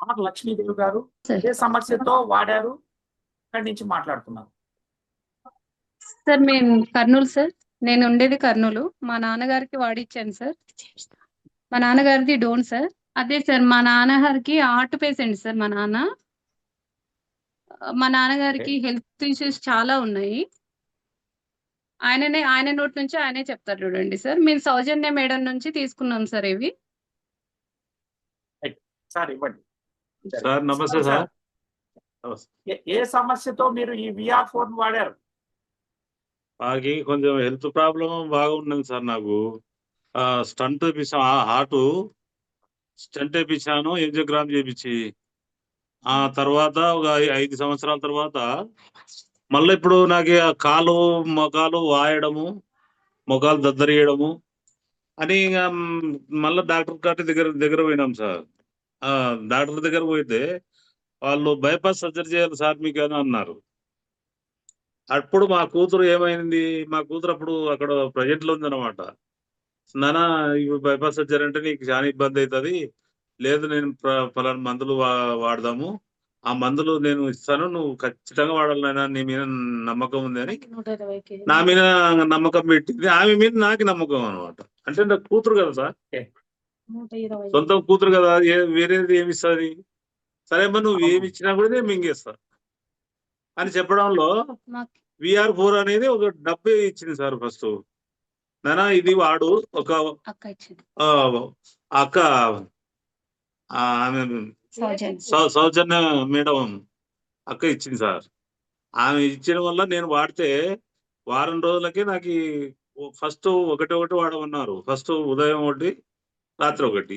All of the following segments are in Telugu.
ఆర్ లక్ష్మీదేవి గారు సార్ ఏ సమస్యతో వాడారు, ఇక్కడి నుంచి మాట్లాడుతున్నారు? సార్ మేము కర్నూలు సార్. నేను ఉండేది కర్నూలు. మా నాన్నగారికి వాడిచ్చాను సార్. మా నాన్నగారిది డోన్ సార్. అదే సార్ మా నాన్నగారికి హార్ట్ పేషెంట్ సార్ మా నాన్న. మా నాన్నగారికి హెల్త్ ఇష్యూస్ చాలా ఉన్నాయి. ఆయన నోటి నుంచి ఆయనే చెప్తారు చూడండి సార్. మేము సౌజన్య మేడం నుంచి తీసుకున్నాం సార్ ఇవి. సార్ ఇవ్వండి. సార్ నమస్తే సార్. ఏ సమస్యతో మీరు ఈ VR4 వాడారు? నాకు కొంచెం హెల్త్ ప్రాబ్లం బాగా ఉన్నది సార్. నాకు స్టంట్ వేపించాను, హార్ట్ స్టంట్ వేపించాను, యాంజియోగ్రామ్ చేపించి ఆ తర్వాత ఒక 5 సంవత్సరాల తర్వాత మళ్ళీ ఇప్పుడు నాకు కాలు మొఖాలు వాయడము, మొఖాలు దద్దరియడము అని మళ్ళీ డాక్టర్ గారి దగ్గర పోయినాం సార్. డాక్టర్ దగ్గర పోయితే వాళ్ళు బైపాస్ సర్జరీ చేయాలి సార్ మీకు అని అన్నారు. అప్పుడు మా కూతురు ఏమైంది, మా కూతురు అప్పుడు అక్కడ ప్రజెంట్ లో ఉందన్నమాట. నానా ఇప్పుడు బైపాస్ సర్జరీ అంటే నీకు చాలా ఇబ్బంది అవుతుంది, లేదు నేను పలానా మందులు వాడదాము, ఆ మందులు నేను ఇస్తాను, నువ్వు ఖచ్చితంగా వాడాలైనా, నీ మీద నమ్మకం ఉంది అని నా మీద నమ్మకం పెట్టింది. ఆమె మీద నాకు నమ్మకం అనమాట. అంటే నా కూతురు కదా సార్, సొంత కూతురు కదా, వేరేది ఏమి ఇస్తుంది, సరే అమ్మా నువ్వు ఏమి ఇచ్చినా కూడా నేను మింగేస్తా అని చెప్పడంలో VR4 అనేది ఒక డబ్బే ఇచ్చింది సార్. ఫస్ట్ నానా ఇది వాడు, ఒక అక్క ఆమె సౌజన్య మేడం అక్క ఇచ్చింది సార్. ఆమె ఇచ్చిన వల్ల నేను వాడితే వారం రోజులకి నాకు ఫస్ట్ ఒకటి వాడమన్నారు. ఫస్ట్ ఉదయం ఒకటి, రాత్రి ఒకటి.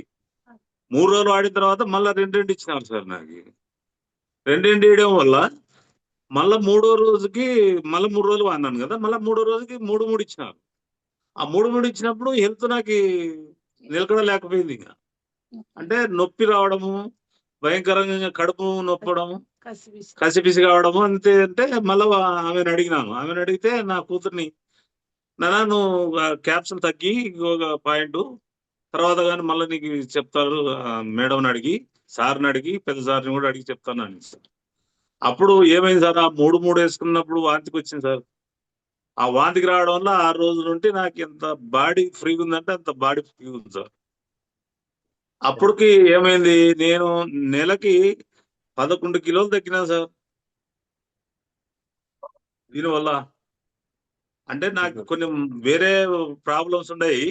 3 రోజులు వాడిన తర్వాత మళ్ళీ 2 ఇచ్చినారు సార్. నాకు 2 ఇవ్వడం వల్ల మళ్ళా 3వ రోజుకి మళ్ళీ 3 రోజులు వాడినాను కదా, మళ్ళీ 3వ రోజుకి 3 ఇచ్చినారు. ఆ 3 ఇచ్చినప్పుడు హెల్త్ నాకు నిలకడలేకపోయింది. ఇంకా అంటే నొప్పి రావడము, భయంకరంగా కడుపు నొప్పడము, కసిపిసి కావడము అంతే. అంటే మళ్ళీ ఆమెను అడిగితే నా కూతుర్ని, నానా నువ్వు క్యాప్సుల్ తగ్గి ఒక పాయింట్ తర్వాత కానీ మళ్ళీ నీకు చెప్తారు, మేడంని అడిగి, సార్ని అడిగి, పెద్ద సార్ని కూడా అడిగి చెప్తాను అని సార్. అప్పుడు ఏమైంది సార్, ఆ 3 వేసుకున్నప్పుడు వాంతికి వచ్చింది సార్. ఆ వాంతికి రావడం వల్ల 6 రోజుల నుండి నాకు ఎంత బాడీ ఫ్రీగా ఉందంటే అంత బాడీ ఫ్రీగా ఉంది సార్. అప్పటికి ఏమైంది, నేను నెలకి 11 కిలోలు తగ్గినా సార్ దీనివల్ల. అంటే నాకు కొన్ని వేరే ప్రాబ్లమ్స్ ఉన్నాయి,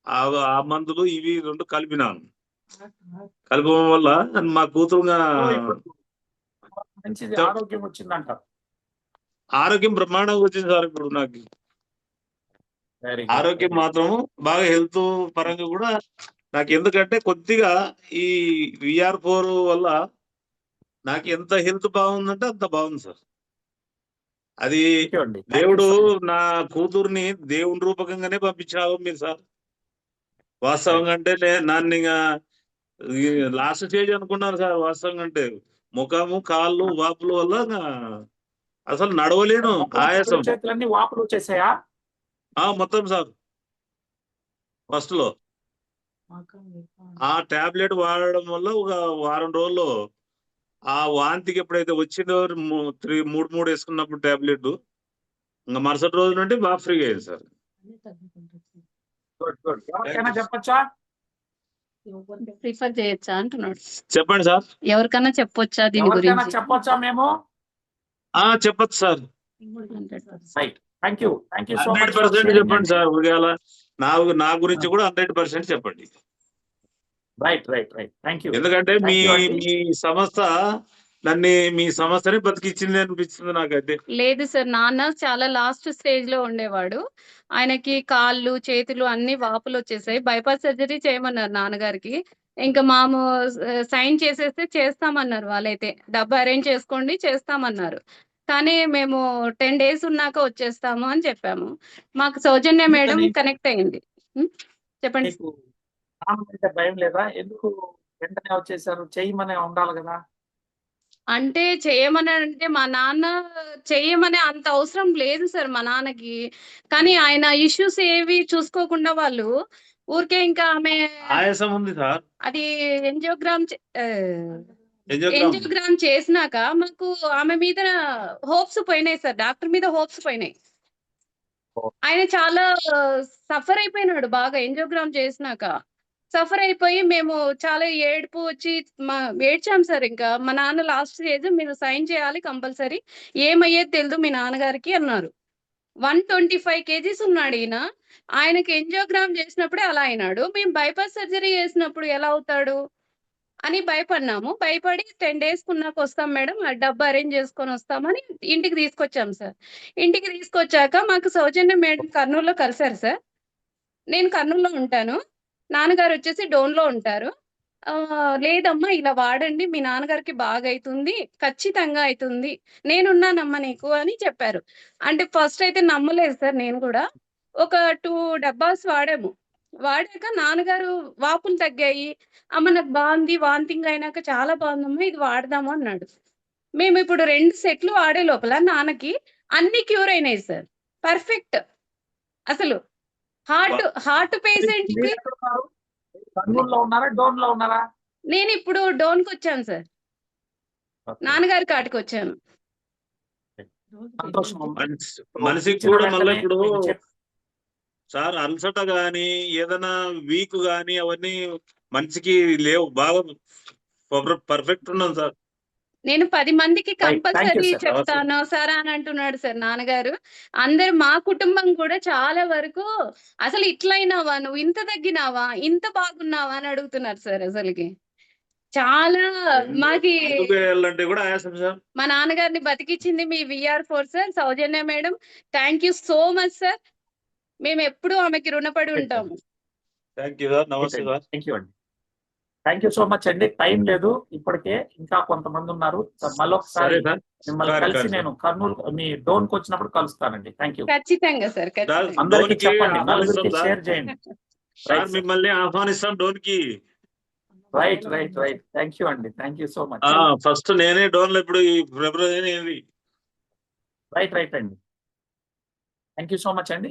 ఆ మందులు ఇవి 2 కలిపినాను. కలపడం వల్ల మా కూతురుగా మంచిది ఆరోగ్యం వచ్చిందంట. ఆరోగ్యం బ్రహ్మాండంగా వచ్చింది సార్. ఇప్పుడు నాకు ఆరోగ్యం మాత్రం బాగా హెల్త్ పరంగా కూడా నాకు, ఎందుకంటే కొద్దిగా ఈ VR4 వల్ల నాకు ఎంత హెల్త్ బాగుందంటే అంత బాగుంది సార్. అది దేవుడు నా కూతుర్ని దేవుని రూపకంగానే పంపించావు మీరు సార్. వాస్తవంగా అంటే నన్ను లాస్ట్ స్టేజ్ అనుకున్నారు సార్. వాస్తవంగా అంటే ముఖము కాళ్ళు వాపుల వల్ల అసలు నడవలేను, ఆయాసం, చేతులన్నీ వాపులు వచ్చేసాయా? మొత్తం సార్. ఫస్ట్ లో ఆ టాబ్లెట్ వాడడం వల్ల ఒక వారం రోజుల్లో ఆ వాంతికి ఎప్పుడైతే వచ్చిందో 3 వేసుకున్నప్పుడు టాబ్లెట్, ఇంకా మరుసటి రోజు నుండి బాగా ఫ్రీగా అయింది సార్. ఎవరికైనా చెప్పొచ్చా? ప్రిఫర్ చేయొచ్చా అంటున్నాడు. చెప్పండి సార్. ఎవరికైనా చెప్పొచ్చా దీని గురించి? చెప్పొచ్చా? మేము చెప్పచ్చు సార్. 100% చెప్పండి సార్. ఉదయాల నా గురించి కూడా 100% చెప్పండి. రైట్. ఎందుకంటే మీ సంస్థ మీ సంస్థని బతికిచ్చింది అనిపిస్తుంది నాకైతే. లేదు సార్, నాన్న చాలా లాస్ట్ స్టేజ్ లో ఉండేవాడు. ఆయనకి కాళ్ళు చేతులు అన్ని వాపులు వచ్చేసాయి. బైపాస్ సర్జరీ చేయమన్నారు నాన్నగారికి. ఇంకా మాము సైన్ చేసేస్తే చేస్తామన్నారు వాళ్ళైతే. డబ్బు అరేంజ్ చేసుకోండి చేస్తామన్నారు. కానీ మేము 10 days ఉన్నాక వచ్చేస్తాము అని చెప్పాము. మాకు సౌజన్య మేడం కనెక్ట్ అయింది. చెప్పండి. భయం లేదా? ఎందుకు వెంటనే వచ్చేసారు? చేయమనే ఉండాలి కదా. అంటే చేయమని అంటే మా నాన్న చేయమనే అంత అవసరం లేదు సార్ మా నాన్నకి. కానీ ఆయన ఇష్యూస్ ఏవి చూసుకోకుండా వాళ్ళు ఊరికే ఇంకా ఆమె ఆయాసం ఉంది సార్, అది యాంజియోగ్రామ్ యాంజియోగ్రామ్ చేసినాక మాకు ఆమె మీద హోప్స్ పోయినాయి సార్. డాక్టర్ మీద హోప్స్ పోయినాయి. ఆయన చాలా సఫర్ అయిపోయినాడు బాగా యాంజియోగ్రామ్ చేసినాక. సఫర్ అయిపోయి మేము చాలా ఏడుపు వచ్చి ఏడ్చాం సార్. ఇంకా మా నాన్న లాస్ట్ స్టేజ్ మీరు సైన్ చేయాలి కంపల్సరీ, ఏమయ్యేది తెలియదు మీ నాన్నగారికి అన్నారు. 125 kgs ఉన్నాడు ఈయన. ఆయనకి యాంజియోగ్రామ్ చేసినప్పుడే అలా అయినాడు. మేము బైపాస్ సర్జరీ చేసినప్పుడు ఎలా అవుతాడు అని భయపడినాము. భయపడి 10 days కున్నాక వస్తాం మేడం, ఆ డబ్బు అరేంజ్ చేసుకొని వస్తామని ఇంటికి తీసుకొచ్చాం సార్. ఇంటికి తీసుకొచ్చాక మాకు సౌజన్య మేడం కర్నూలులో కలిశారు సార్. నేను కర్నూలులో ఉంటాను, నాన్నగారు వచ్చేసి డోన్లో ఉంటారు. లేదమ్మా ఇలా వాడండి, మీ నాన్నగారికి బాగా అవుతుంది, ఖచ్చితంగా అవుతుంది, నేనున్నానమ్మా నీకు అని చెప్పారు. అంటే ఫస్ట్ అయితే నమ్మలేదు సార్. నేను కూడా ఒక 2 డబ్బాస్ వాడాము. వాడాక నాన్నగారు వాపులు తగ్గాయి, అమ్మ నాకు బాగుంది, వాంతింగ్ అయినాక చాలా బాగుందమ్మా, ఇది వాడదాము అన్నాడు. మేము ఇప్పుడు 2 సెట్లు వాడే లోపల నాన్నకి అన్ని క్యూర్ అయినాయి సార్. పర్ఫెక్ట్. అసలు హార్ట్ పేషెంట్ కి కర్నూలులో ఉన్నారా, డోన్ లో ఉన్నారా? నేను ఇప్పుడు డోన్కి వచ్చాను సార్, నాన్నగారి కాటికి వచ్చాను. సంతోషం. మనిషికి కూడా మళ్ళీ ఇప్పుడు సార్ అలసట గాని ఏదైనా వీక్ గాని అవన్నీ మనిషికి లేవు, బాగా పర్ఫెక్ట్ ఉన్నాను సార్. నేను 10 మందికి కంపల్సరీ sir. చెప్తాను సార్ అని అంటున్నాడు సార్ నాన్నగారు. అందరు మా కుటుంబం కూడా చాలా వరకు అసలు ఇట్లయినావా, నువ్వు ఇంత తగ్గినావా, ఇంత బాగున్నావా అని అడుగుతున్నారు సార్. అసలుకి చాలా మాకి వెళ్ళాలంటే కూడా ఆయాసం సార్. మా నాన్నగారిని బతికిచ్చింది మీ VR4 sir, Soujanya madam. Thank you so much sir. మేము ఎప్పుడూ ఆమెకి రుణపడి ఉంటాము. Thank you sir. నమస్తే సార్. థ్యాంక్ యూ అండి. థ్యాంక్ యూ సో మచ్ అండి. టైం లేదు ఇప్పటికే, ఇంకా కొంతమంది ఉన్నారు. మళ్ళొకసారి మిమ్మల్ని కలిసి నేను కర్నూలు మీ డోన్ కి వచ్చినప్పుడు కలుస్తానండి. Thank you. ఖచ్చితంగా సార్. అందరికి చెప్పండి, నలుగురికి షేర్ చేయండి. సార్ మిమ్మల్ని ఆహ్వానిస్తాం డోన్ కి. రైట్. థ్యాంక్ యూ అండి. Thank you so much. First నేనే డోన్ లో ఇప్పుడు ఈ ఫిబ్రవరి. రైట్ అండి. థ్యాంక్ యూ సో మచ్ అండి.